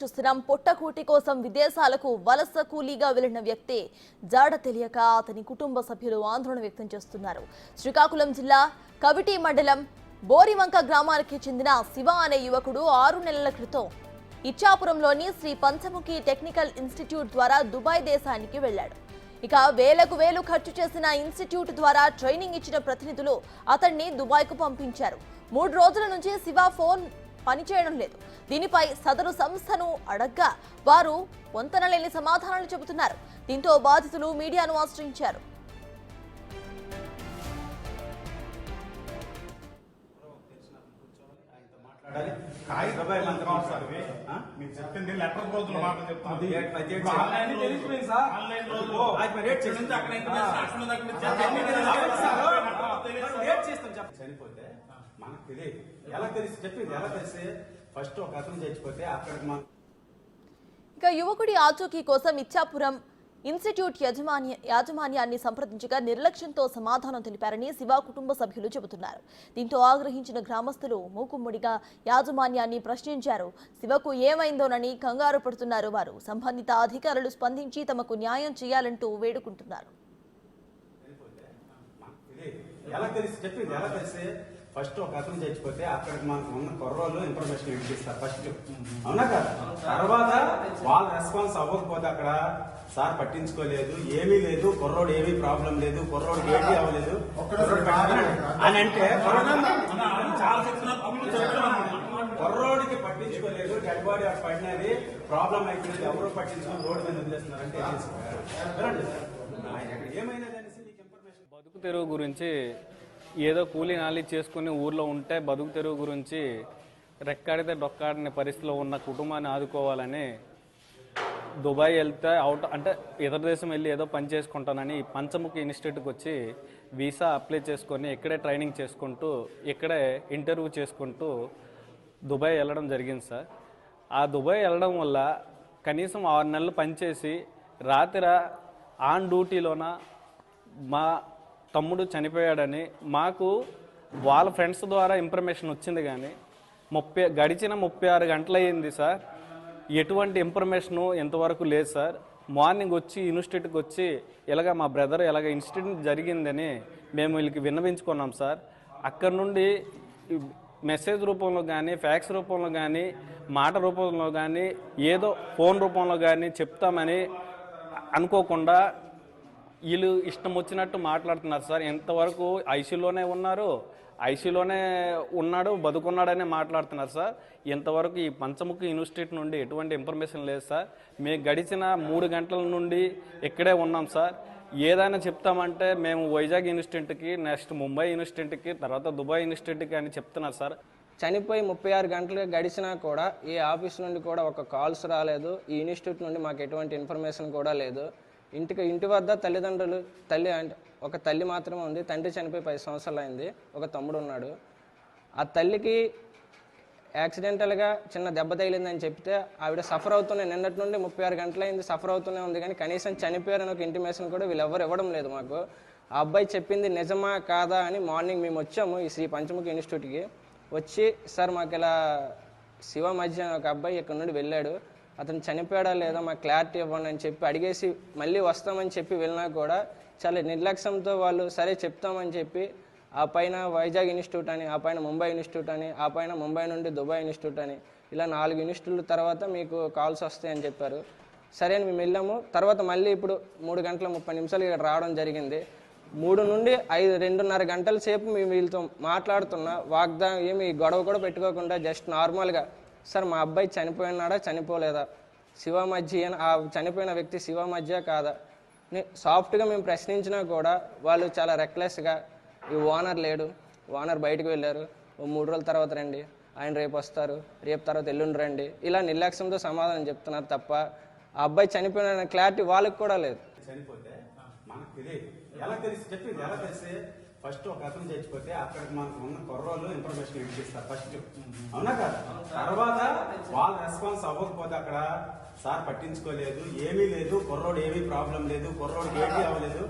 చూస్తున్నాం. పొట్టకూటి కోసం విదేశాలకు వలస కూలీగా వెళ్లిన వ్యక్తి జాడ తెలియక అతని కుటుంబ సభ్యులు ఆందోళన వ్యక్తం చేస్తున్నారు. శ్రీకాకుళం జిల్లా కవిటి మండలం బోరివంక గ్రామానికి చెందిన శివ అనే యువకుడు 6 నెలల క్రితం ఇచ్చాపురంలోని శ్రీ పంచముఖి టెక్నికల్ ఇన్స్టిట్యూట్ ద్వారా దుబాయ్ దేశానికి వెళ్లాడు. ఇక వేలకు వేలు ఖర్చు చేసిన ఇన్స్టిట్యూట్ ద్వారా ట్రైనింగ్ ఇచ్చిన ప్రతినిధులు అతన్ని దుబాయ్కు పంపించారు. 3 రోజుల నుంచి శివ ఫోన్ పనిచేయడం లేదు. దీనిపై సదరు సంస్థను అడగ్గా వారు పొంతనలేని సమాధానాలు చెబుతున్నారు. దీంతో బాధితులు మీడియాను ఆశ్రయించారు. చనిపోతే మనకు తెలియదు. ఎలా తెలిసి చెప్పింది ఎలా తెలిసి ఫస్ట్ ఒక అతను చచ్చిపోతే అక్కడికి మనం ఇక యువకుడి ఆచూకీ కోసం ఇచ్చాపురం ఇన్స్టిట్యూట్ యాజమాన్యాన్ని సంప్రదించగా నిర్లక్ష్యంతో సమాధానం తెలిపారని శివ కుటుంబ సభ్యులు చెబుతున్నారు. దీంతో ఆగ్రహించిన గ్రామస్తులు మూకుమ్మడిగా యాజమాన్యాన్ని ప్రశ్నించారు. శివకు ఏమైందోనని కంగారు పడుతున్నారు వారు. సంబంధిత అధికారులు స్పందించి తమకు న్యాయం చేయాలంటూ వేడుకుంటున్నారు. ఎలా తెలిసి చెప్పింది ఎలా తెలిసి ఫస్ట్ ఒక అతను చచ్చిపోతే అక్కడికి మనకు ఉన్న కుర్రోళ్ళు ఇన్ఫర్మేషన్ ఇప్పిస్తారు ఫస్ట్, అవునా కదా? తర్వాత వాళ్ళ రెస్పాన్స్ అవ్వకపోతే అక్కడ సార్ పట్టించుకోలేదు, ఏమీ లేదు, కుర్రోడు ఏమీ ప్రాబ్లం లేదు, కుర్రోడికి ఏమీ అవ్వలేదు అని అంటే కుర్రోడికి పట్టించుకోలేదు, డెడ్ బాడీ అక్కడ పడినది ప్రాబ్లం అయిపోయింది, ఎవరు పట్టించుకొని రోడ్డు మీద వదిలేస్తున్నారంటే ఏమైనా బతుకు తెరువు గురించి ఏదో కూలీ నాలి చేసుకుని ఊర్లో ఉంటే బతుకు తెరువు గురించి రెక్కాడితే డొక్కాడిన పరిస్థితిలో ఉన్న కుటుంబాన్ని ఆదుకోవాలని దుబాయ్ వెళ్తే అంటే ఇతర దేశం వెళ్ళి ఏదో పని చేసుకుంటానని పంచముఖి ఇన్స్టిట్యూట్కి వచ్చి వీసా అప్లై చేసుకొని ఇక్కడే ట్రైనింగ్ చేసుకుంటూ ఇక్కడే ఇంటర్వ్యూ చేసుకుంటూ దుబాయ్ వెళ్ళడం జరిగింది సార్. ఆ దుబాయ్ వెళ్ళడం వల్ల కనీసం 6 నెలలు పనిచేసి రాత్రి ఆన్ డ్యూటీలోన మా తమ్ముడు చనిపోయాడని మాకు వాళ్ళ ఫ్రెండ్స్ ద్వారా ఇన్ఫర్మేషన్ వచ్చింది. కానీ గడిచిన 36 గంటలు అయ్యింది సార్, ఎటువంటి ఇన్ఫర్మేషను ఎంతవరకు లేదు సార్. మార్నింగ్ వచ్చి ఇన్స్టిట్యూట్కి వచ్చి ఇలాగ మా బ్రదర్ ఇలాగ ఇన్సిడెంట్ జరిగిందని మేము వీళ్ళకి విన్నవించుకున్నాం సార్. అక్కడ నుండి మెసేజ్ రూపంలో కానీ ఫ్యాక్స్ రూపంలో కానీ మాట రూపంలో కానీ ఏదో ఫోన్ రూపంలో కానీ చెప్తామని అనుకోకుండా వీళ్ళు ఇష్టం వచ్చినట్టు మాట్లాడుతున్నారు సార్. ఎంతవరకు ఐసీయూలోనే ఉన్నాడు బతుకున్నాడనే మాట్లాడుతున్నారు సార్. ఇంతవరకు ఈ పంచముఖి ఇన్స్టిట్యూట్ నుండి ఎటువంటి ఇన్ఫర్మేషన్ లేదు సార్. మేము గడిచిన 3 గంటల నుండి ఇక్కడే ఉన్నాం సార్. ఏదైనా చెప్తామంటే మేము వైజాగ్ ఇన్స్టిట్యూట్కి, నెక్స్ట్ ముంబై ఇన్స్టిట్యూట్కి, తర్వాత దుబాయ్ ఇన్స్టిట్యూట్కి అని చెప్తున్నారు సార్. చనిపోయి 36 గంటలు గడిచినా కూడా ఈ ఆఫీస్ నుండి కూడా ఒక కాల్స్ రాలేదు. ఈ ఇన్స్టిట్యూట్ నుండి మాకు ఎటువంటి ఇన్ఫర్మేషన్ కూడా లేదు. ఇంటి వద్ద ఒక తల్లి మాత్రమే ఉంది. తండ్రి చనిపోయి 10 సంవత్సరాలు అయింది. ఒక తమ్ముడు ఉన్నాడు. ఆ తల్లికి యాక్సిడెంటల్గా చిన్న దెబ్బ తగిలిందని చెప్తే ఆవిడ సఫర్ అవుతూనే నిన్నటి నుండి 36 గంటలు అయింది సఫర్ అవుతూనే ఉంది. కానీ కనీసం చనిపోయారని ఒక ఇంటిమేషన్ కూడా వీళ్ళు ఎవరు ఇవ్వడం లేదు మాకు. ఆ అబ్బాయి చెప్పింది నిజమా కాదా అని మార్నింగ్ మేము వచ్చాము ఈ శ్రీ పంచముఖి ఇన్స్టిట్యూట్కి. వచ్చి సార్ మాకు ఇలా శివ మధ్య ఒక అబ్బాయి ఇక్కడ నుండి వెళ్ళాడు, అతను చనిపోయాడా లేదా మాకు క్లారిటీ ఇవ్వండి అని చెప్పి అడిగేసి మళ్ళీ వస్తామని చెప్పి వెళ్ళినా కూడా చాలా నిర్లక్ష్యంతో వాళ్ళు సరే చెప్తామని చెప్పి ఆ పైన వైజాగ్ ఇన్స్టిట్యూట్ అని, ఆ పైన ముంబై ఇన్స్టిట్యూట్ అని, ఆ పైన ముంబై నుండి దుబాయ్ ఇన్స్టిట్యూట్ అని ఇలా 4 ఇన్స్టిట్యూట్ల తర్వాత మీకు కాల్స్ వస్తాయని చెప్పారు. సరే అని మేము వెళ్ళాము. తర్వాత మళ్ళీ ఇప్పుడు 3 గంటల 30 నిమిషాలు ఇక్కడ రావడం జరిగింది. 3 నుండి 2.5 గంటల సేపు మేము వీళ్ళతో మాట్లాడుతున్నా ఏమి గొడవ కూడా పెట్టుకోకుండా జస్ట్ నార్మల్గా సార్ మా అబ్బాయి చనిపోయినాడా చనిపోలేదా, శివ మధ్య ఆ చనిపోయిన వ్యక్తి శివ మధ్య కాదా సాఫ్ట్గా మేము ప్రశ్నించినా కూడా వాళ్ళు చాలా రెక్లెస్గా ఈ ఓనర్ లేడు, ఓనర్ బయటకు వెళ్ళారు, 3 రోజుల తర్వాత రండి, ఆయన రేపు వస్తారు, రేపు తర్వాత ఎల్లుండి రండి, ఇలా నిర్లక్ష్యంతో సమాధానం చెప్తున్నారు తప్ప ఆ అబ్బాయి చనిపోయిన క్లారిటీ వాళ్ళకి కూడా లేదు. చనిపోతే మనకు తెలియదు. ఎలా తెలిసి చెప్పింది ఎలా తెలిసి ఫస్ట్ ఒక అతను చచ్చిపోతే అక్కడికి మనకు ఉన్న కుర్రోళ్ళు ఇన్ఫర్మేషన్ ఇప్పిస్తారు ఫస్ట్, అవునా కదా? తర్వాత వాళ్ళ రెస్పాన్స్ అవ్వకపోతే అక్కడ సార్ పట్టించుకోలేదు, ఏమీ లేదు, కుర్రోడు ఏమీ ప్రాబ్లం లేదు, కుర్రోడికి ఏమీ అవ్వలేదు